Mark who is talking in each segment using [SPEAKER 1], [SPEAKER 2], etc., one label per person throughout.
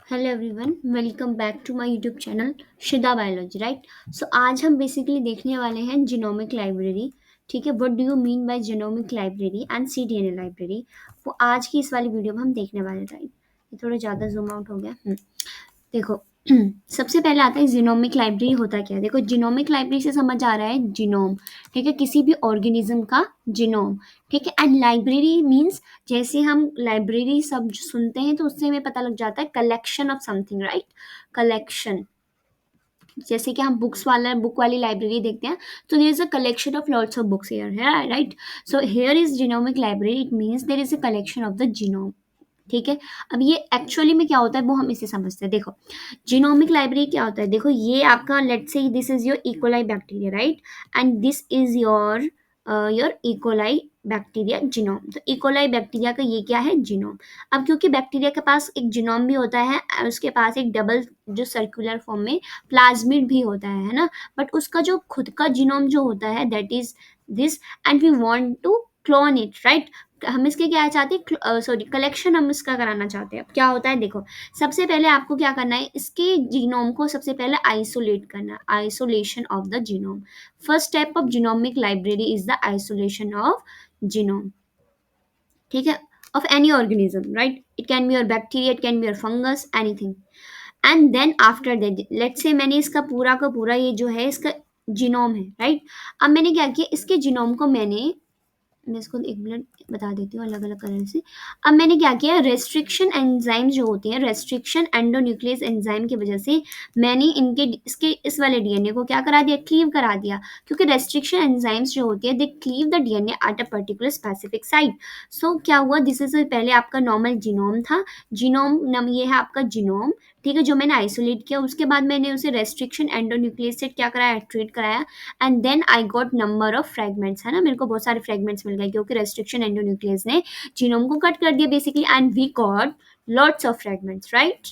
[SPEAKER 1] Hello everyone, welcome back to my YouTube channel Shida biology. Right, so आज हम basically देखने वाले हैं जीनोमिक लाइब्रेरी। ठीक है, what do you mean by genomic library and cDNA library, वो आज की इस वाली वीडियो में हम देखने वाले हैं। राइट, ये थोड़ा ज़्यादा जूम आउट हो गया। देखो, सबसे पहले आता है जीनोमिक लाइब्रेरी होता क्या है। देखो, जीनोमिक लाइब्रेरी से समझ आ रहा है जीनोम, ठीक है, किसी भी ऑर्गेनिज्म का जीनोम। ठीक है, एंड लाइब्रेरी मीन्स जैसे हम लाइब्रेरी सब सुनते हैं तो उससे हमें पता लग जाता है collection of something. Right, collection, जैसे कि हम बुक वाली लाइब्रेरी देखते हैं तो there is a collection of lots of books here है। Right, so here is genomic library, it means there is a collection of the genome. ठीक है, अब ये एक्चुअली में क्या होता है वो हम इसे समझते हैं। देखो, जीनोमिक लाइब्रेरी क्या होता है। देखो, ये आपका let's say this is your E coli bacteria, right, and this is your E coli bacteria genome. तो इकोलाई बैक्टीरिया का ये क्या है, जीनोम। अब क्योंकि बैक्टीरिया के पास एक जीनोम भी होता है और उसके पास एक डबल जो सर्कुलर फॉर्म में प्लाज्मिड भी होता है ना, बट उसका जो खुद का जीनोम जो होता है that is this, and we want to clone it. Right, हम इसके क्या चाहते हैं, सॉरी, कलेक्शन हम इसका कराना चाहते हैं। अब क्या होता है, देखो, सबसे पहले आपको क्या करना है, इसके जीनोम को सबसे पहले आइसोलेट करना, isolation of the genome. First step of genomic library is the isolation of genome. ठीक है, of any organism. Right, it can be your bacteria, it can be your fungus, anything. And then after that let's say मैंने इसका पूरा का पूरा ये जो है इसका जीनोम है। राइट, अब मैंने क्या किया, इसके जीनोम को मैं इसको एक मिनट बता देती हूँ अलग अलग कलर से। अब मैंने क्या किया, रेस्ट्रिक्शन एंजाइम जो होते हैं, रेस्ट्रिक्शन एंडोन्यूक्लियस एंजाइम की वजह से मैंने इनके इसके इस वाले डीएनए को क्या करा दिया, क्लीव करा दिया। क्योंकि रेस्ट्रिक्शन एंजाइम्स जो होती है they cleave the DNA at a particular specific site. So क्या हुआ, दिस इज पहले आपका नॉर्मल जीनोम था, जीनोम ये है आपका जीनोम। ठीक है, जो मैंने आइसोलेट किया, उसके बाद मैंने उसे रेस्ट्रिक्शन एंडोन्यूक्लियस से क्या कराया, ट्रीट कराया, and then I got number of fragments, है ना, मेरे को बहुत सारे फ्रेगमेंट्स मिल गए क्योंकि रेस्ट्रिक्शन एंडोन्यूक्लियस ने जीनोम को कट कर दिया basically, and we got lots of fragments. Right,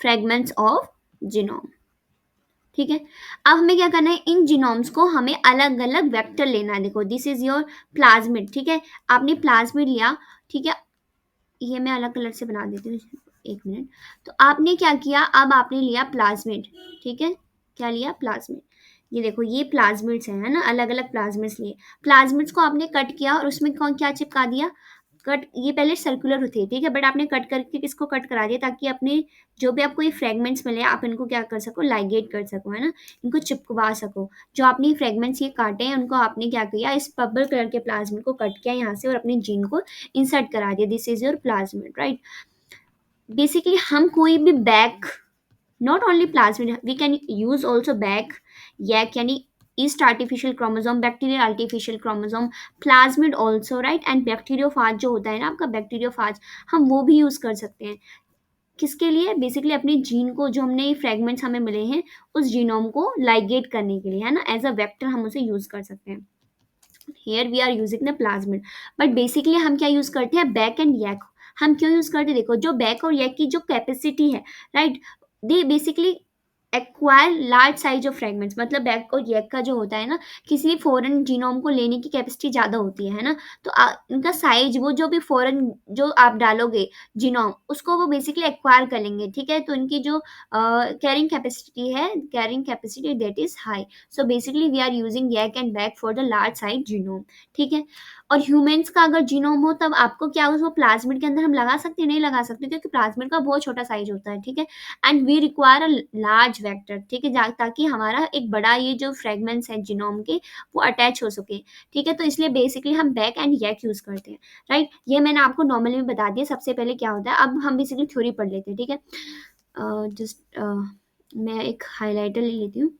[SPEAKER 1] fragments of genome. ठीक है, अब हमें क्या करना है, इन जीनोम्स को हमें अलग अलग वेक्टर लेना है। देखो, दिस इज योर प्लाज्मिड। ठीक है, आपने प्लाज्मिड लिया। ठीक है, ये मैं अलग कलर से बना देती हूँ, एक मिनट। तो आपने क्या किया, अब आपने लिया प्लाज्मिड। ठीक है, क्या लिया, प्लाज्मिड। ये देखो, ये प्लाज्मिड्स हैं, है ना, अलग अलग प्लाज्मिड्स लिए। प्लाज्मिड्स को आपने कट किया और उसमें कौन क्या चिपका दिया, कट, ये पहले सर्कुलर होते हैं। ठीक है, बट आपने कट करके किसको कट करा दिया, ताकि अपने जो भी आपको ये फ्रेगमेंट्स मिले आप इनको क्या कर सको, लाइगेट कर सको, है ना, इनको चिपकवा सको। जो आपने फ्रेगमेंट्स ये काटे हैं उनको आपने क्या किया, इस पर्पल कलर के प्लाज्मिड को कट किया यहाँ से और अपने जीन को इंसर्ट करा दिया। This is your plasmid. Right, basically हम कोई भी back, not only plasmid, we can use also back, yak yani yeast artificial chromosome, bacterial artificial chromosome, plasmid also, right, and bacteriophage जो होता है ना आपका bacteriophage, हम वो भी यूज कर सकते हैं। किसके लिए, बेसिकली अपने जीन को, जो हमने फ्रेगमेंट्स हमें मिले हैं उस जीनोम को लाइगेट करने के लिए, है ना, एज अ वेक्टर हम उसे यूज कर सकते हैं। Here we are using the plasmid, but basically हम क्या यूज करते हैं, बैक एंड यैक। हम क्यों यूज करते हैं, देखो, जो बैक और यैक की जो कैपेसिटी है, right, they basically acquire large size of fragments. मतलब बैक और यैक का जो होता है ना, किसी फॉरेन जीनोम को लेने की कैपेसिटी ज़्यादा होती है ना, तो इनका साइज, वो जो भी फॉरेन जो आप डालोगे जीनोम, उसको वो बेसिकली एक्वायर कर लेंगे। ठीक है, तो इनकी जो कैरिंग कैपेसिटी है, carrying capacity that is high. So basically we are using YAC and BAC for the large size genome. ठीक है, और ह्यूमंस का अगर जीनोम हो तब आपको क्या, उसको प्लाज्मिड के अंदर हम लगा सकते हैं, नहीं लगा सकते, क्योंकि प्लाज्मिड का बहुत छोटा साइज होता है। ठीक है, and we require a large vector. ठीक है, ताकि हमारा एक बड़ा ये जो फ्रेगमेंट्स हैं जीनोम के वो अटैच हो सके। ठीक है, तो इसलिए बेसिकली हम बैक एंड यैक यूज करते हैं। राइट, ये मैंने आपको नॉर्मली में बता दिया सबसे पहले क्या होता है। अब हम बेसिकली थ्योरी पढ़ लेते हैं। ठीक है, जस्ट मैं एक हाईलाइटर ले लेती हूँ।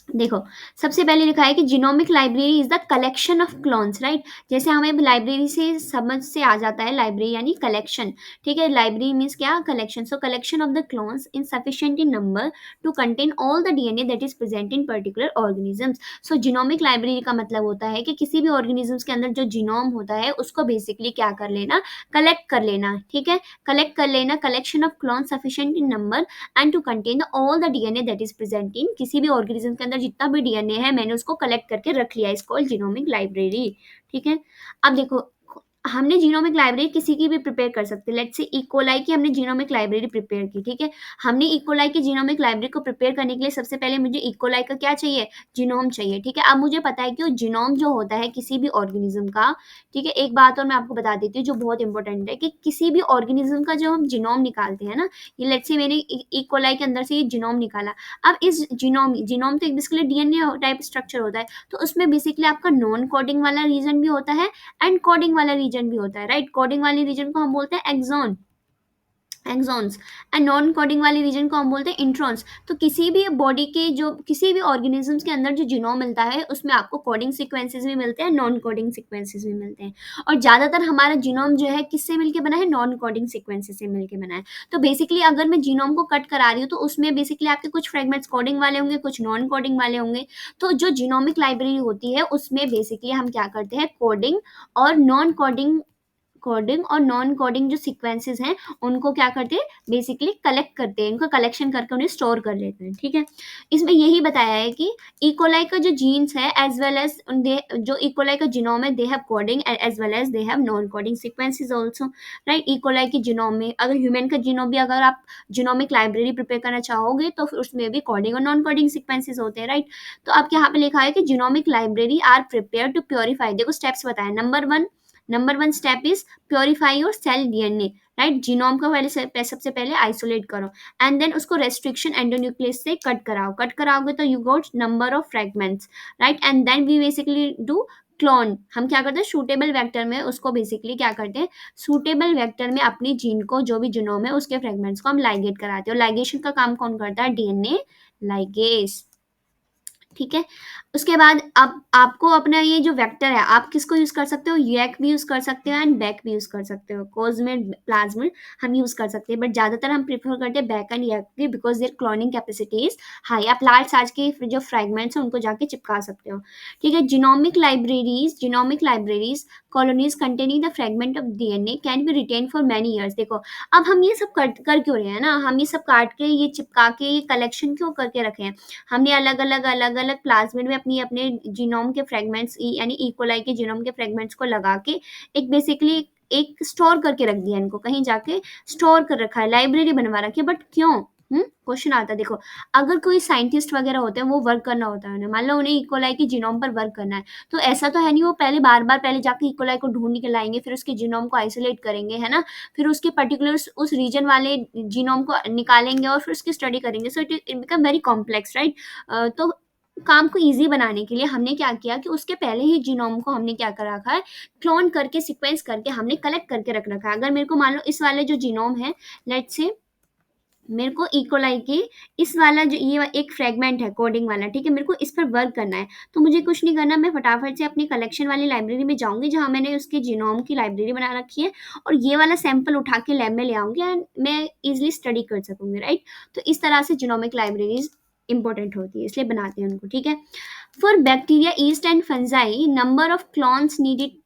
[SPEAKER 1] देखो, सबसे पहले लिखा है कि genomic library is the collection of clones. Right, जैसे हमें लाइब्रेरी से समझ से आ जाता है, लाइब्रेरी यानी कलेक्शन। ठीक है, लाइब्रेरी मीन्स क्या, collection. So collection of the clones in sufficient in number two contain all the DNA that is present in particular organisms. So genomic library का मतलब होता है कि किसी भी ऑर्गेनिजम्स के अंदर जो जीनोम होता है उसको बेसिकली क्या कर लेना, कलेक्ट कर लेना। ठीक है, कलेक्ट कर लेना, collection of clone sufficient in number and to contain all the DNA that is present in, किसी भी ऑर्गेनिज्म के अंदर जितना भी डीएनए है मैंने उसको कलेक्ट करके रख लिया, इज कॉल्ड जीनोमिक लाइब्रेरी। ठीक है, अब देखो, हमने जीनोमिक लाइब्रेरी किसी की भी प्रिपेयर कर सकते हैं। लेट्स से इकोलाई की हमने जीनोमिक लाइब्रेरी प्रिपेयर की, ठीक है। हमने इकोलाई की जीनोमिक लाइब्रेरी को प्रिपेयर करने के लिए सबसे पहले मुझे इकोलाई का क्या चाहिए, जीनोम चाहिए, ठीक है। अब मुझे पता है कि वो जीनोम जो होता है किसी भी ऑर्गेनिज्म का, ठीक है। एक बात और मैं आपको बता देती हूँ जो बहुत इंपॉर्टेंट है, कि किसी भी ऑर्गेनिज्म का जो हम जीनोम निकालते हैं ना, ये लेट्स से मैंने इकोलाई के अंदर से ये जीनोम निकाला। अब इस जीनोम जीनोम तो बेसिकली डीएनए टाइप स्ट्रक्चर होता है, तो उसमें बेसिकली आपका नॉन कोडिंग वाला रीजन भी होता है एंड कोडिंग वाला रीजन भी होता है, राइट। कोडिंग वाले रीजन को हम बोलते हैं exon, exons, and non coding वाले रीजन को हम बोलते हैं इंट्रॉन्स। तो किसी भी बॉडी के जो किसी भी ऑर्गेनिजम्स के अंदर जो जीनोम मिलता है उसमें आपको कोडिंग सीक्वेंसेस भी मिलते हैं, नॉन कोडिंग सीक्वेंसेस भी मिलते हैं। और ज़्यादातर हमारा जीनोम जो है किससे मिलके बना है, नॉन कोडिंग सीक्वेंसेस से मिलके बना है। तो बेसिकली अगर मैं जीनोम को कट करा रही हूँ तो उसमें बेसिकली आपके कुछ फ्रेगमेंट्स कोडिंग वाले होंगे, कुछ नॉन कोडिंग वाले होंगे। तो जो जीनोमिक लाइब्रेरी होती है उसमें बेसिकली हम क्या करते हैं, कोडिंग और नॉन कोडिंग, कोडिंग और नॉन कोडिंग जो सीक्वेंसेस हैं उनको क्या करते हैं, बेसिकली कलेक्ट करते हैं, इनको कलेक्शन करके उन्हें स्टोर कर लेते हैं, ठीक है। इसमें यही बताया है कि इकोलाई का जो जीन्स है एज वेल एज जो इकोलाई का जीनोम है, they have coding as well as they have non coding sequences also, right. E coli के जीनोम में अगर ह्यूमन का जीनोम भी अगर आप जीनोमिक लाइब्रेरी प्रिपेयर करना चाहोगे तो फिर उसमें भी कोडिंग और नॉन कोडिंग सीक्वेंसेस होते हैं, राइट। तो अब यहाँ पे लिखा है कि genomic library are prepare to purify, देखो स्टेप्स बताए। Number one step is purify your cell DNA, right. Genome को पहले सबसे पहले आइसोलेट करो एंड देन उसको रेस्ट्रिक्शन एंडोन्यूक्लियस से कट कराओगे तो you got number of fragments, right. And then we basically do clone, हम क्या करते हैं सूटेबल वेक्टर में उसको बेसिकली क्या करते हैं, सूटेबल वेक्टर में अपनी जीन को जो भी जीनोम है उसके फ्रेगमेंट्स को हम लाइगेट कराते हैं। और लाइगेशन का काम कौन करता है, डीएनए लाइगेस, ठीक है। उसके बाद अब आपको अपना ये जो वेक्टर है आप किसको यूज कर सकते हो, यूएक भी यूज कर सकते हो एंड बैक भी यूज कर सकते हो, कोजमिड प्लाज्मिड हम यूज कर सकते हैं, बट ज्यादातर हम प्रेफर करते हैं बैक एंड यूएक भी because their cloning capacity is high. आप लार्ज साइज के जो फ्रेगमेंट्स हैं उनको जाके चिपका सकते हो, ठीक है। Genomic libraries colonies containing the fragment of DNA can be retain for many years. देखो अब हम ये सब कर क्यों रहे हैं ना, हम ये सब काट के ये चिपका के ये कलेक्शन क्यों करके रखे हैं। हमने अलग अलग प्लाज्मिड में अपनी अपने जीनोम के फ्रेगमेंट्स यानी इकोलाई के जीनोम के फ्रेगमेंट्स को लगा के एक बेसिकली एक स्टोर करके रख दिया, इनको कहीं जाके स्टोर कर रखा है, लाइब्रेरी बनवा रखी है, बट क्यों, क्वेश्चन आता है। देखो अगर कोई साइंटिस्ट वगैरह होते हैं वो वर्क करना होता है उन्हें, मान लो उन्हें इकोलाई की जीनोम पर वर्क करना है, तो ऐसा तो है नहीं वो पहले बार बार पहले जाके इकोलाई को ढूंढ के लाएंगे, फिर उसके जीनोम को आइसोलेट करेंगे, है ना। फिर उसके पर्टिकुलर उस रीजन वाले जीनोम को निकालेंगे और फिर उसकी स्टडी करेंगे, so it become very complex, right. तो काम को इजी बनाने के लिए हमने क्या किया कि उसके पहले ही जीनोम को हमने क्या कर रखा है, क्लोन करके सीक्वेंस करके हमने कलेक्ट करके रख रखा है। अगर मेरे को मान लो इस वाले जो जीनोम है, लेट्स से मेरे को इकोलाई के इस वाला जो ये एक फ्रेगमेंट है कोडिंग वाला, ठीक है, मेरे को इस पर वर्क करना है, तो मुझे कुछ नहीं करना, मैं फटाफट से अपनी कलेक्शन वाली लाइब्रेरी में जाऊंगी जहाँ मैंने उसके जीनोम की लाइब्रेरी बना रखी है, और ये वाला सैंपल उठा के लैब में ले आऊंगी एंड मैं इजिली स्टडी कर सकूंगी, राइट। तो इस तरह से जीनोमिक लाइब्रेरीज इंपॉर्टेंट होती है, इसलिए बनाते हैं उनको, ठीक है। For bacteria yeast and fungi number of clones needed,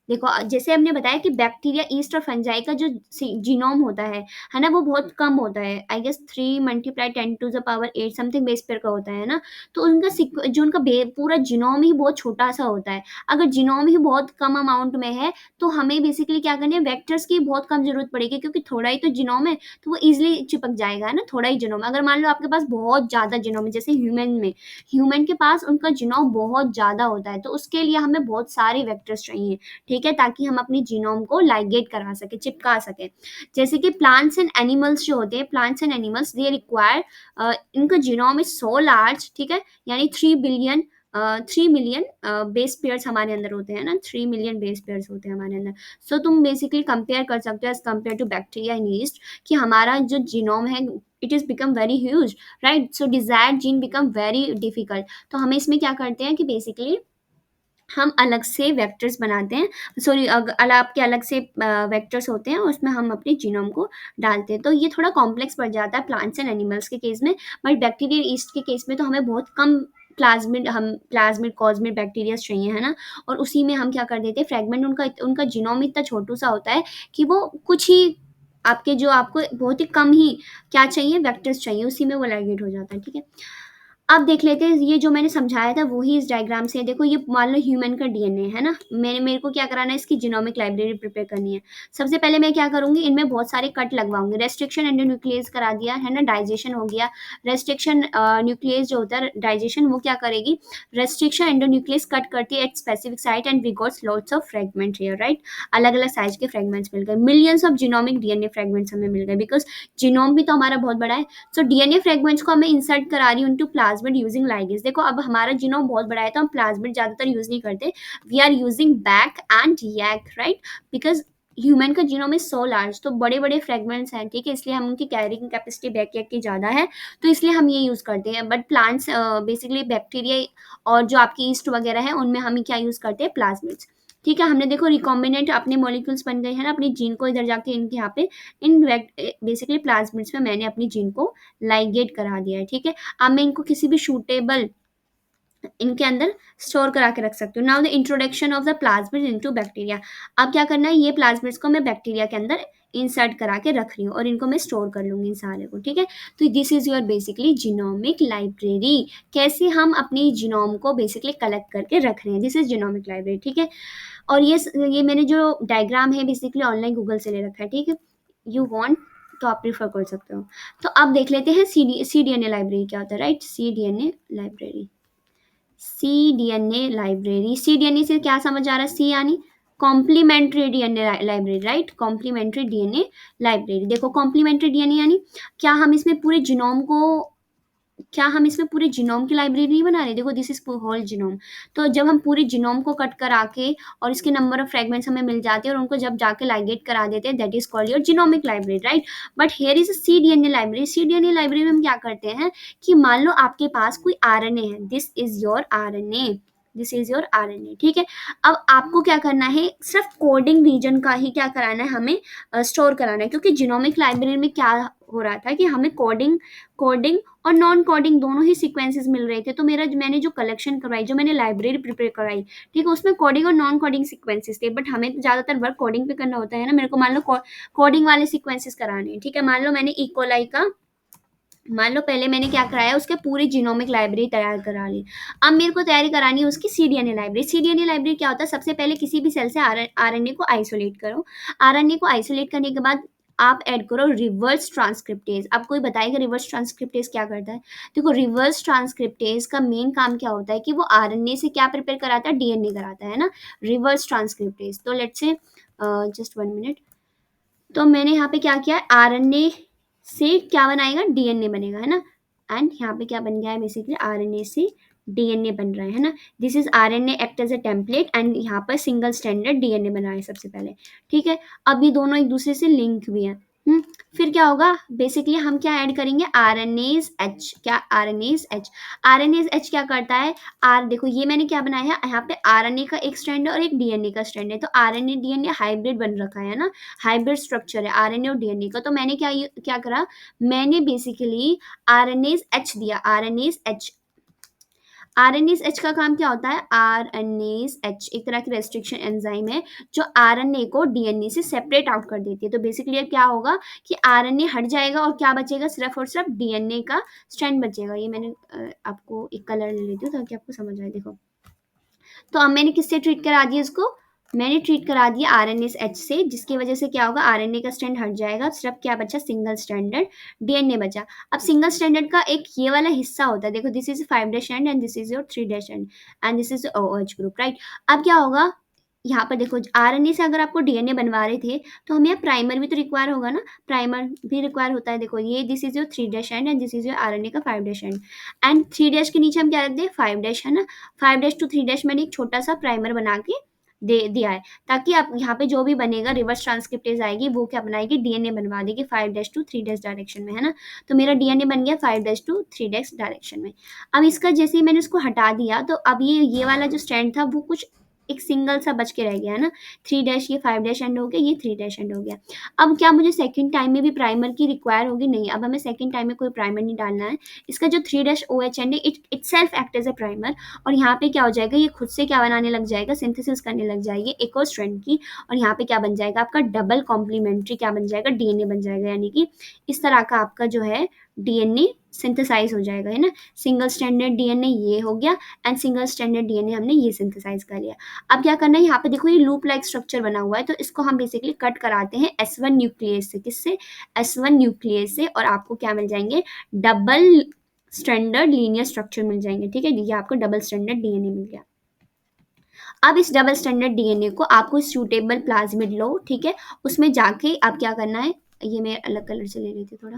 [SPEAKER 1] देखो जैसे हमने बताया कि बैक्टीरिया ईस्ट और फंजाई का जो जीनोम होता है ना, वो बहुत कम होता है, I guess 3 × 10⁸ something base pair का होता है ना। तो उनका जो उनका पूरा जीनोम ही बहुत छोटा सा होता है। अगर जीनोम ही बहुत कम अमाउंट में है तो हमें बेसिकली क्या करना है, वेक्टर्स की बहुत कम जरूरत पड़ेगी, क्योंकि थोड़ा ही तो जीनोम है तो वो इजिली चिपक जाएगा, है ना, थोड़ा ही जीनोम। अगर मान लो आपके पास बहुत ज्यादा जीनोम है, जैसे ह्यूमन के पास उनका जीनोम बहुत ज्यादा होता है, तो उसके लिए हमें बहुत सारे वेक्टर्स चाहिए, ठीक है, ताकि हम अपनी जीनोम को लाइगेट करा सके, चिपका सके। जैसे कि प्लांट्स एंड एनिमल्स जो होते हैं, plants and animals they require, इनका जीनोम इज सो लार्ज, ठीक है, यानी 3 मिलियन बेस पेयर्स हमारे अंदर होते हैं ना, 3 मिलियन बेस पेयर्स होते हैं हमारे अंदर। सो तुम बेसिकली कंपेयर कर सकते हो as compare to bacteria in yeast, कि हमारा जो जीनोम है it is become very huge, right. So desired gene become very difficult. तो हमें इसमें क्या करते हैं कि बेसिकली हम अलग से वेक्टर्स बनाते हैं, सॉरी आपके अलग से वेक्टर्स होते हैं, उसमें हम अपने जीनोम को डालते हैं। तो ये थोड़ा कॉम्प्लेक्स पड़ जाता है प्लांट्स एंड एनिमल्स के केस में, बट बैक्टीरिया ईस्ट के केस में तो हमें बहुत कम प्लाज्मिड कॉस्मिड बैक्टीरिया चाहिए, है ना। और उसी में हम क्या कर देते हैं, फ्रेगमेंट उनका उनका जीनोम इतना छोटू सा होता है कि वो कुछ ही आपको बहुत ही कम ही क्या चाहिए, वेक्टर्स चाहिए, उसी में वो लाइगेट हो जाता है, ठीक है। अब देख लेते हैं, ये जो मैंने समझाया था वही इस डायग्राम से है। देखो ये मान लो ह्यूमन का डीएनए है ना, मेरे को क्या कराना है, इसकी जीनोमिक लाइब्रेरी प्रिपेयर करनी है। सबसे पहले मैं क्या करूंगी, इनमें बहुत सारे कट लगवाऊंगी। रेस्ट्रिक्शन एंडोन्यूक्लियस करा दिया है ना, डाइजेशन हो गया। रेस्ट्रिक्शन न्यूक्लियस जो होता है डाइजेशन, वो क्या करेगी, रेस्ट्रिक्शन एंडोन्यूक्लियस कट करती है at specific site and we got lots of fragment here, right. अलग अलग साइज के फ्रेगमेंट्स मिल गए, millions of genomic DNA fragments हमें मिल गए, बिकॉज जीनोम भी तो हमारा बहुत बड़ा है। सो डीएनए फ्रेगमेंट्स को हमें इंसर्ट करा रही हूँ इनटू प्लाज्मिड यूजिंग लाइगेज। देखो अब हमारा जीनोम बहुत बड़ा है तो हम प्लाज्मिड ज्यादातर यूज नहीं करते, we are using BAC and YAC, right, because human का जीनोम इज सो लार्ज, तो बड़े बड़े फ्रेगमेंट्स हैं, ठीक है, इसलिए हम उनकी कैरिंग कैपेसिटी बैक यैक की ज्यादा है, तो इसलिए हम ये यूज करते हैं। बट प्लांट्स बेसिकली बैक्टीरिया और जो आपकी ईस्ट वगैरह है उनमें हम क्या यूज करते हैं, प्लाज्मिड्स। ठीक है, हमने देखो रिकॉम्बिनेंट अपने मॉलिक्यूल्स बन गए हैं ना, अपनी जीन को इधर जाके इनके यहाँ पे इन बेसिकली प्लाज्मिड्स में मैंने अपनी जीन को लाइगेट करा दिया है। ठीक है, अब मैं इनको किसी भी सूटेबल इनके अंदर स्टोर करा के रख सकती हूँ। Now the introduction of the plasmid into bacteria. अब क्या करना है, ये प्लाज्मिड्स को मैं बैक्टीरिया के अंदर इंसर्ट करा के रख रही हूँ और इनको मैं स्टोर कर लूंगी इन सारे को। ठीक है, तो this is your basically genomic library, कैसे हम अपनी जीनोम को बेसिकली कलेक्ट करके रख रहे हैं, दिस इज जीनोमिक लाइब्रेरी। ठीक है, और ये मैंने जो डायग्राम है बेसिकली ऑनलाइन गूगल से ले रखा है। ठीक है, यू वांट तो आप प्रीफर कर सकते हो। तो अब देख लेते हैं C D N A library क्या होता है, right. C D N A library, C D N A library, C D N A से क्या समझ आ रहा है, सी यानी complementary DNA library, right, complementary DNA library. देखो कॉम्प्लीमेंट्री डीएनए यानी क्या हम इसमें पूरे जीनोम को, क्या हम इसमें पूरे जीनोम की लाइब्रेरी नहीं बना रहे, देखो दिस इज होल जीनोम। तो जब हम पूरे जीनोम को कट करा के और इसके नंबर ऑफ फ्रेगमेंट्स हमें मिल जाते हैं और उनको जब जाके लाइगेट करा देते हैं, that is called your genomic library, right. But here is C D N A library. C D N A library में हम क्या करते हैं कि मान लो आपके पास कोई आरएनए है, this is your RNA, this is your RNA. ठीक है, अब आपको क्या करना है, सिर्फ कोडिंग रीजन का ही क्या कराना है, हमें स्टोर कराना है, क्योंकि जीनोमिक लाइब्रेरी में क्या हो रहा था कि हमें कोडिंग कोडिंग और नॉन कोडिंग दोनों ही सीक्वेंसेस मिल रहे थे। तो मैंने जो कलेक्शन करवाई, जो मैंने लाइब्रेरी प्रिपेयर कराई, ठीक है, उसमें कोडिंग और नॉन कोडिंग सीक्वेंसेस थे। बट हमें तो ज्यादातर वर्क कोडिंग पे करना होता है ना, मेरे को मान लो कोडिंग वाले सीक्वेंसेस कराने हैं। ठीक है, मान लो मैंने इकोलाई का, मान लो पहले मैंने क्या कराया, उसके पूरी जीनोमिक लाइब्रेरी तैयार करा ली। अब मेरे को तैयारी करानी है उसकी सीडीएनए लाइब्रेरी। सीडीएनए लाइब्रेरी क्या होता है, सबसे पहले किसी भी सेल से आरएनए को आइसोलेट करो। आरएनए को आइसोलेट करने के बाद आप ऐड करो रिवर्स ट्रांसक्रिप्टेज। अब कोई बताएगा रिवर्स ट्रांसक्रिप्टेज क्या करता है। देखो रिवर्स ट्रांसक्रिप्टेज का मेन काम क्या होता है कि वो आरएनए से क्या प्रिपेयर कराता है, डीएनए कराता है ना, रिवर्स ट्रांसक्रिप्टेज। तो लेट्स से जस्ट 1 मिनट, तो मैंने यहाँ पे क्या किया, आरएनए से क्या बनाएगा, डीएनए बनेगा, है ना। एंड यहाँ पे क्या बन गया है, बेसिकली आरएनए से डीएनए बन रहा है ना। This is RNA act as a template and यहाँ पर सिंगल स्टैंडर्ड डीएनए बना है सबसे पहले। ठीक है, अब ये दोनों एक दूसरे से लिंक भी है। फिर क्या होगा, बेसिकली हम क्या ऐड करेंगे, आरएनएज एच। क्या, आरएनएज एच। आरएनएज एच क्या करता है, आर देखो ये मैंने क्या बनाया है, यहाँ पे आरएनए का एक स्ट्रैंड है और एक डीएनए का स्ट्रैंड है। तो आरएनए डीएनए हाइब्रिड बन रखा है ना, हाइब्रिड स्ट्रक्चर है आरएनए और डीएनए का। तो मैंने क्या करा, मैंने बेसिकली आरएनएज एच दिया, आरएनएज एच। आरएनएज एच का काम क्या होता है, आरएनएज एच एक तरह की रेस्ट्रिक्शन एंजाइम है जो आरएनए को डीएनए से सेपरेट आउट कर देती है। तो बेसिकली क्या होगा कि आरएनए हट जाएगा और क्या बचेगा, सिर्फ और सिर्फ डीएनए का स्ट्रैंड बचेगा। ये मैंने आपको एक कलर ले लेती हूँ ताकि आपको समझ आए। देखो, तो अब मैंने किससे ट्रीट करा दिया इसको, मैंने ट्रीट करा दिया आरएनएस एच से, जिसकी वजह से क्या होगा, आरएनए का स्ट्रैंड हट जाएगा, सिर्फ क्या बचा, सिंगल स्टैंडर्ड डीएनए बचा। अब सिंगल स्टैंडर्ड का एक ये वाला हिस्सा होता है, देखो this is 5' and this is your 3' and this is OH group, right. अब क्या होगा, यहाँ पर देखो आरएनए से अगर आपको डीएनए बनवा रहे थे तो हमें प्राइमर भी तो रिक्वायर होगा ना, प्राइमर भी रिक्वायर होता है। देखो ये this is your 3' and this is your RNA का 5' एंड 3' के नीचे हम क्या रख दे, 5' है ना। 5' to 3' मैंने एक छोटा सा प्राइमर बना के दे दिया है, ताकि आप यहाँ पे जो भी बनेगा रिवर्स ट्रांसक्रिप्टेज आएगी वो क्या बनाएगी, डीएनए बनवा देगी 5' to 3' डायरेक्शन में, है ना। तो मेरा डीएनए बन गया 5' to 3' डायरेक्शन में। अब इसका जैसे ही मैंने उसको हटा दिया तो अब ये वाला जो स्टैंड था वो कुछ एक सिंगल सा बच के रह गया, है ना। 3' ये 5' एंड हो गया, ये 3' एंड हो गया। अब क्या मुझे सेकंड टाइम में भी प्राइमर की रिक्वायर होगी, नहीं, अब हमें सेकंड टाइम में कोई प्राइमर नहीं डालना है। इसका जो 3' OH एंड है itself act as a primer, और यहाँ पे क्या हो जाएगा, ये खुद से क्या बनाने लग जाएगा, सिंथेसिस करने लग जाएगी एक और स्ट्रैंड की, और यहाँ पे क्या बन जाएगा आपका डबल कॉम्प्लीमेंट्री क्या बन जाएगा, डीएनए बन जाएगा। यानी कि इस तरह का आपका जो है डीएनए सिंथेसाइज हो जाएगा, है ना। सिंगल स्टैंडर्ड डीएनए ये हो गया एंड सिंगल स्टैंडर्ड डीएनए हमने ये सिंथेसाइज कर लिया। अब क्या करना है, यहाँ पे देखो ये लूप लाइक स्ट्रक्चर बना हुआ है, तो इसको हम बेसिकली कट कराते हैं S1 न्यूक्लियस से। किससे? S1 न्यूक्लियस से। और आपको क्या मिल जाएंगे? डबल स्टैंडर्ड लीनियर स्ट्रक्चर मिल जाएंगे, ठीक है। ये आपको डबल स्टैंडर्ड डीएनए मिल गया। अब इस डबल स्टैंडर्ड डीएनए को आपको सूटेबल प्लाज्मिड लो, ठीक है, उसमें जाके आप क्या करना है, ये मैं अलग कलर से ले रही थी थोड़ा।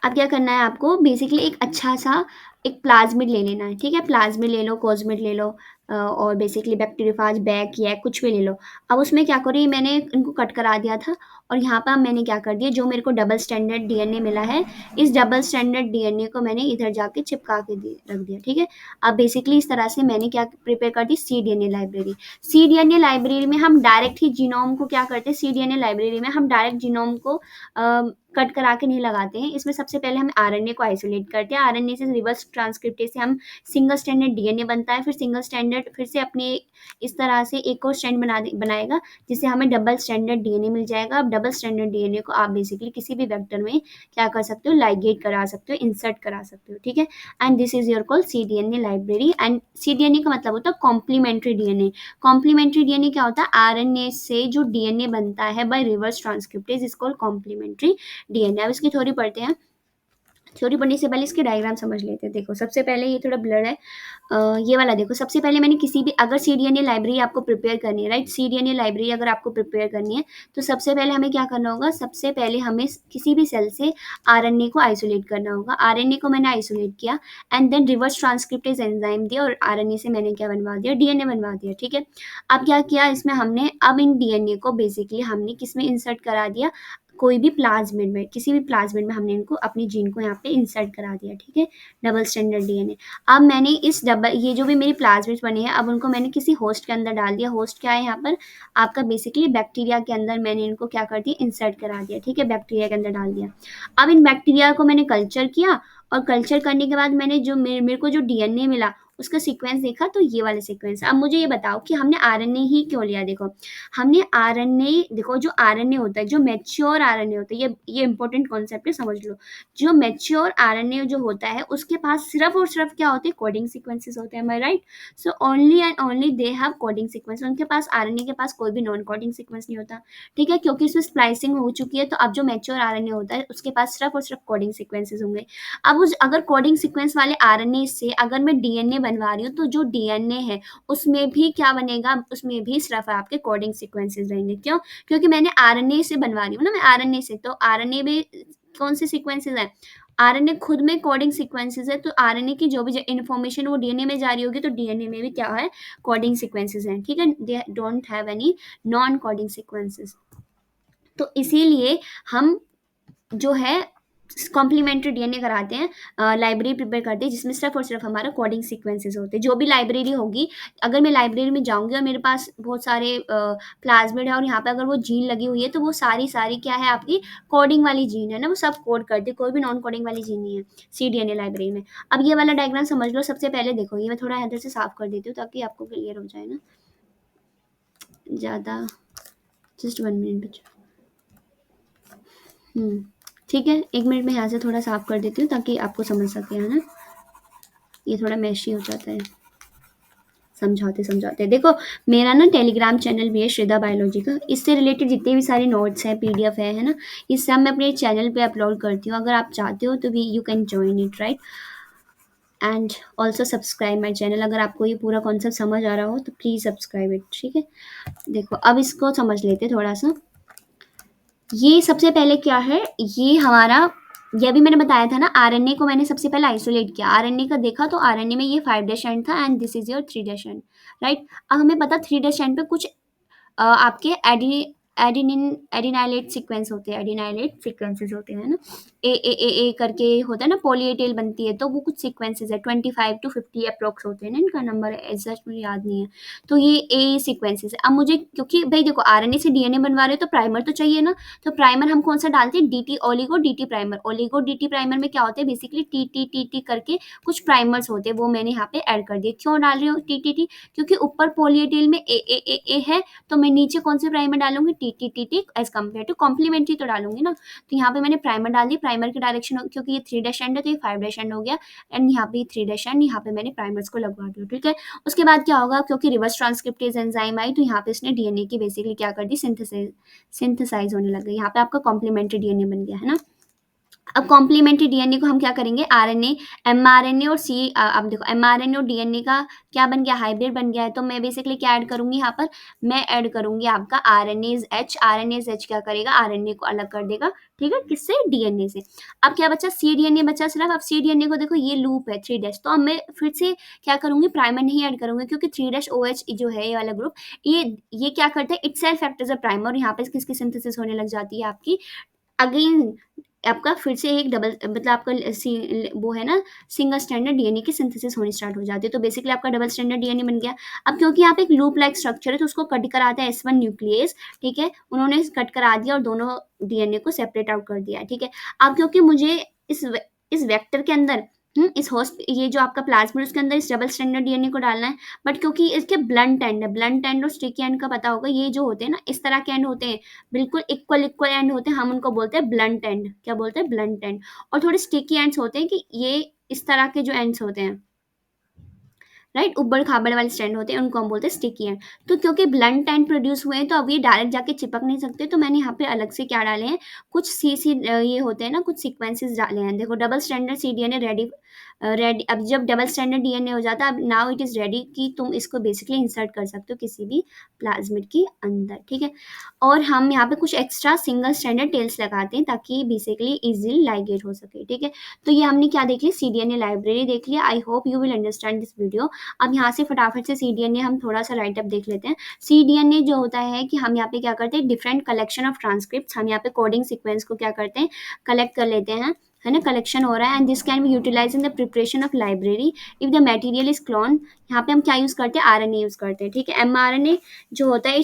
[SPEAKER 1] अब क्या करना है आपको, बेसिकली एक अच्छा सा एक प्लाज्मिड ले लेना है, ठीक है। प्लाज्मिड ले लो, कोज्मिड ले लो, और बेसिकली बैक्टीरियोफाज, बैक या कुछ भी ले लो। अब उसमें क्या करो, ये मैंने इनको कट करा दिया था और यहाँ पर मैंने क्या कर दिया, जो मेरे को डबल स्टैंडर्ड डीएनए मिला है, इस डबल स्टैंडर्ड डीएनए को मैंने इधर जाके चिपका के रख दिया, ठीक है। अब बेसिकली इस तरह से मैंने क्या प्रिपेयर कर दी, cDNA लाइब्रेरी। cDNA लाइब्रेरी में हम डायरेक्ट ही जीनोम को क्या करते हैं, cDNA लाइब्रेरी में हम डायरेक्ट जीनोम को कट करा के नहीं लगाते हैं। इसमें सबसे पहले हम आरएनए को आइसोलेट करते हैं, आरएनए से रिवर्स ट्रांसक्रिप्टेज से हम सिंगल स्टैंडर्ड डीएनए बनता है, फिर सिंगल स्टैंडर्ड फिर से अपने इस तरह से एक और स्टैंड बनाएगा, जिससे हमें डबल स्टैंडर्ड डीएनए मिल जाएगा। अब डबल स्टैंडर्ड डीएनए को आप बेसिकली किसी भी वेक्टर में क्या कर सकते हो, लाइगेट करा सकते हो, इंसर्ट करा सकते हो, ठीक है। And this is your call cDNA library. And cDNA का मतलब होता है कॉम्प्लीमेंट्री डीएनए। कॉम्प्लीमेंट्री डीएनए क्या होता है, आरएनए से जो डीएनए बनता है by reverse transcriptase is called complementary DNA. अब इसकी थ्योरी पढ़ते हैं। थ्योरी पढ़ने से पहले इसके डायग्राम समझ लेते हैं। देखो सबसे पहले ये थोड़ा ब्लर है, ये वाला देखो। सबसे पहले मैंने किसी भी अगर cDNA लाइब्रेरी आपको प्रिपेयर करनी है, राइट, cDNA लाइब्रेरी अगर आपको प्रिपेयर करनी है तो सबसे पहले हमें क्या करना होगा, सबसे पहले हमें किसी भी सेल से आरएनए को आइसोलेट करना होगा। आरएनए को मैंने आइसोलेट किया and then reverse transcriptase enzyme दिया और आरएनए से मैंने क्या बनवा दिया, डीएनए बनवा दिया, ठीक है। अब क्या किया इसमें हमने, अब इन डीएनए को बेसिकली हमने किसमें इंसर्ट करा दिया, कोई भी प्लाज्मिड में, किसी भी प्लाज्मिड में हमने इनको अपनी जीन को यहाँ पे इंसर्ट करा दिया, ठीक है, डबल स्टैंडर्ड डीएनए। अब मैंने इस डबल, ये जो भी मेरी प्लाज्मिड्स बने हैं, अब उनको मैंने किसी होस्ट के अंदर डाल दिया। होस्ट क्या है यहाँ पर आपका, बेसिकली बैक्टीरिया के अंदर मैंने इनको क्या कर दिया, इंसर्ट करा दिया, ठीक है, बैक्टीरिया के अंदर डाल दिया। अब इन बैक्टीरिया को मैंने कल्चर किया और कल्चर करने के बाद मैंने जो मेरे को जो डीएनए मिला उसका सीक्वेंस देखा, तो ये वाले सीक्वेंस। अब मुझे ये बताओ कि हमने आरएनए ही क्यों लिया। देखो हमने आरएनए, देखो जो आरएनए होता है, जो मैच्योर आरएनए होता है, ये इंपॉर्टेंट कॉन्सेप्ट है, समझ लो। जो मैच्योर आरएनए जो होता है उसके पास सिर्फ और सिर्फ क्या होते हैं, कोडिंग सीक्वेंसेस होते हैं, my right. So only and only they have coding sequence. उनके पास, आरएनए के पास कोई भी नॉन कोडिंग सीक्वेंस नहीं होता, ठीक है, क्योंकि इसमें स्प्लाइसिंग हो चुकी है। तो अब जो मैच्योर आरएनए होता है उसके पास सिर्फ और सिर्फ कोडिंग सीक्वेंसेस होंगे। अब उस अगर कोडिंग सीक्वेंस वाले आरएनए से अगर मैं डीएनए बनवा रही हूँ, तो जो डीएनए है उसमें भी क्या बनेगा, उसमें भी सिर्फ आपके कोडिंग सीक्वेंसेस रहेंगे। क्यों? क्योंकि मैंने आरएनए से बनवा रही हूँ ना, मैं आरएनए से, तो आरएनए में कौन से सीक्वेंसेस हैं, आरएनए खुद में कोडिंग सीक्वेंसेस है। तो आरएनए की जो भी इन्फॉर्मेशन वो डीएनए में जा रही होगी, तो डीएनए में भी क्या है, कोडिंग सीक्वेंसेस हैं, ठीक है। They don't have any non coding sequences. तो इसीलिए हम जो है कॉम्प्लीमेंट्री डीएनए कराते हैं, लाइब्रेरी प्रिपेयर करते हैं जिसमें सिर्फ और सिर्फ हमारा कोडिंग सीक्वेंसेस होते हैं। जो भी लाइब्रेरी होगी, अगर मैं लाइब्रेरी में जाऊंगी और मेरे पास बहुत सारे प्लाज्मिड है और यहाँ पे अगर वो जीन लगी हुई है, तो वो सारी सारी क्या है, आपकी कोडिंग वाली जीन है ना, वो सब कोड करती है, कोई भी नॉन कोडिंग वाली जीन नहीं है cDNA लाइब्रेरी में। अब ये वाला डायग्राम समझ लो। सबसे पहले देखो, ये मैं थोड़ा इधर से साफ कर देती हूँ ताकि आपको क्लियर हो जाए ना, ज़्यादा, जस्ट 1 मिनट बचा। ठीक है, 1 मिनट में यहाँ से थोड़ा साफ कर देती हूँ ताकि आपको समझ सके, है ना। ये थोड़ा मैशी हो जाता है समझाते समझाते। देखो मेरा ना टेलीग्राम चैनल भी है श्रद्धा बायोलॉजी का, इससे रिलेटेड जितने भी सारे नोट्स हैं, पीडीएफ है ना, ये सब मैं अपने चैनल पे अपलोड करती हूँ। अगर आप चाहते हो तो भी you can join it, right, and also subscribe my channel. अगर आपको ये पूरा कॉन्सेप्ट समझ आ रहा हो तो प्लीज़ सब्सक्राइब इट, ठीक है। देखो अब इसको समझ लेते थोड़ा सा। ये सबसे पहले क्या है, ये हमारा, ये भी मैंने बताया था ना, आरएनए को मैंने सबसे पहले आइसोलेट किया। आरएनए का देखा तो आरएनए में ये 5' एंड था and this is your 3' and, right. अब हमें पता 3' एंड पे कुछ आपके एडिनाइलेट सीक्वेंस होते हैं, एडिनाइलेट सीक्वेंसेस होते हैं ना, ए करके होता है ना, पॉली ए टेल बनती है, तो वो कुछ सीक्वेंसेस है, 25 to 50 अप्रोक्स होते हैं ना, इनका नंबर एग्जैक्ट मुझे याद नहीं है। तो ये ए सीक्वेंसेस है। अब मुझे, क्योंकि भाई देखो आरएनए से डीएनए बनवा रहे हो तो प्राइमर तो चाहिए ना, तो प्राइमर हम कौन सा डालते हैं, dT oligo dT primer. Oligo dT primer में क्या होते हैं, बेसिकली टी करके कुछ प्राइमर्स होते हैं, वो मैंने यहाँ पे ऐड कर दिए। क्यों डाल रही हूँ टी, क्योंकि ऊपर पॉली ए टेल में ए है, तो मैं नीचे कौन से प्राइमर डालूंगी, T as compare to complementary तो डालूंगी ना। तो यहाँ पे मैंने प्राइमर डाल दी, प्राइमर की डायरेक्शन क्योंकि ये 3 डैश एंड है तो ये 5 डैश एंड हो गया, एंड यहाँ पे 3 डैश एंड, यहाँ पे मैंने प्राइमर्स को लगवा दिया, ठीक है। उसके बाद क्या होगा, क्योंकि रिवर्स ट्रांसक्रिप्टेज एंजाइम आई तो यहाँ पे इसने डीएनए की बेसिकली क्या कर दी, सिंथेसाइज होने लग गई, यहाँ पे आपका कॉम्प्लीमेंट्री डीएनए बन गया है ना। अब कॉम्प्लीमेंट्री डीएनए को हम क्या करेंगे, आरएनए, एमआरएनए और अब देखो एमआरएनए और डीएनए का क्या बन गया, हाइब्रिड बन गया है। तो मैं बेसिकली क्या ऐड करूंगी यहाँ पर, मैं ऐड करूंगी आपका आरएनएज एच। आरएनएज एच क्या करेगा, आरएनए को अलग कर देगा, ठीक है, किससे, डीएनए से। अब क्या बचा, सी डीएनए बचा सिर्फ। अब सी डीएनए को देखो ये लूप है 3 डैश, तो अब मैं फिर से क्या करूंगी, प्राइमर नहीं ऐड करूंगी क्योंकि 3 डैश ओ एच जो है ये वाला ग्रुप, ये क्या करता है, itself act as a primer, यहाँ पे किसकी सिंथेसिस होने लग जाती है आपकी, अगेन आपका फिर से एक डबल, मतलब आपका वो है ना, सिंगल स्टैंडर्ड डीएनए की सिंथेसिस होनी स्टार्ट हो जाती है। तो बेसिकली आपका डबल स्टैंडर्ड डीएनए बन गया। अब क्योंकि यहाँ पे एक लूप लाइक स्ट्रक्चर है तो उसको कट कराता है S1 न्यूक्लियस, ठीक है, उन्होंने कट करा दिया और दोनों डीएनए को सेपरेट आउट कर दिया है, ठीक है। अब क्योंकि मुझे इस वेक्टर के अंदर इस होस्ट, ये जो आपका प्लाज्मिड उसके अंदर इस डबल स्टैंडर्ड डीएनए को डालना है, बट क्योंकि इसके ब्लंट एंड है, ब्लंट एंड और स्टिकी एंड का पता होगा, ये जो होते हैं ना इस तरह के एंड होते हैं, बिल्कुल इक्वल इक्वल एंड होते हैं, हम उनको बोलते हैं ब्लंट एंड, क्या बोलते हैं, ब्लंट एंड। और थोड़े स्टिकी एंड्स होते हैं कि ये इस तरह के जो एंड्स होते हैं, राइट, उबड़ खाबड़ वाले स्टैंड होते हैं, उनको हम बोलते हैं स्टिकी एंड। तो क्योंकि ब्लंट एंड प्रोड्यूस हुए हैं तो अब ये डायरेक्ट जाके चिपक नहीं सकते, तो मैंने यहाँ पे अलग से क्या डाले हैं, कुछ ये होते हैं ना, कुछ सीक्वेंसेस डाले हैं। देखो डबल स्टैंडर्ड सी डीएनए रेडी, अब जब डबल स्टैंडर्ड डीएनए हो जाता है, अब नाउ इट इज़ रेडी कि तुम इसको बेसिकली इंसर्ट कर सकते हो किसी भी प्लाज्मिड के अंदर, ठीक है। और हम यहाँ पे कुछ एक्स्ट्रा सिंगल स्टैंडर्ड टेल्स लगाते हैं ताकि बेसिकली इजीली लाइगेट हो सके, ठीक है। तो ये हमने क्या देख लिया, सीडीएनए लाइब्रेरी देख लिया। I hope you will understand this video. अब यहाँ से फटाफट से सीडीएनए हम थोड़ा सा राइट अप देख लेते हैं। सीडीएनए जो होता है कि हम यहाँ पे क्या करते हैं, डिफरेंट कलेक्शन ऑफ ट्रांसक्रिप्ट्स, हम यहाँ पे कोडिंग सीक्वेंस को क्या करते हैं, कलेक्ट कर लेते हैं, है ना, कलेक्शन हो रहा है, and this can be utilize in the preparation of library if the material is clone. यहाँ पे हम क्या यूज करते हैं, आरएनए यूज करते हैं, ठीक है। एमआरएनए जो होता है,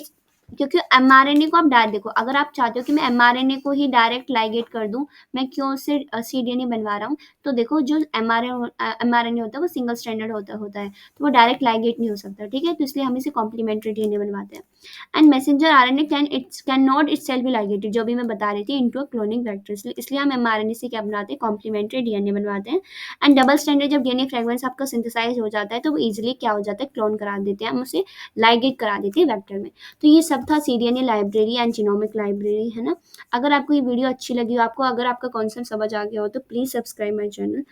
[SPEAKER 1] क्योंकि एमआरएनए को आप डायरेक्ट देखो, अगर आप चाहते हो कि मैं एमआरएनए को ही डायरेक्ट लाइगेट कर दूं, मैं क्यों उससे सीडीएनए बनवा रहा हूँ, तो देखो जो एमआरएनए होता है वो सिंगल स्टैंडर्ड होता है, तो वो डायरेक्ट लाइगेट नहीं हो सकता, ठीक है। तो इसलिए हम इसे कॉम्प्लीमेंट्री डीएनए बनवाते हैं। And messenger RNA can not itself be ligated, जो भी मैं बता रही थी, इनटू अ क्लोनिंग वेक्टर, इसलिए हम एमआरएनए से क्या बनाते हैं, कॉम्प्लीमेंट्री डीएनए बनवाते हैं। एंड डबल स्टैंडर्ड जब डीएनए फ्रेगमेंट्स आपका सिंथेसाइज हो जाता है तो वो इजीली क्या हो जाता है, क्लोन करा देते हैं, हम उसे लाइगेट करा देते हैं वेक्टर में। तो ये सब था cDNA library and genomic library, है ना। अगर आपको ये वीडियो अच्छी लगी हो, आपको अगर आपका कॉन्सेप्ट समझ आ गया हो, तो please subscribe my channel.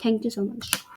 [SPEAKER 1] Thank you so much.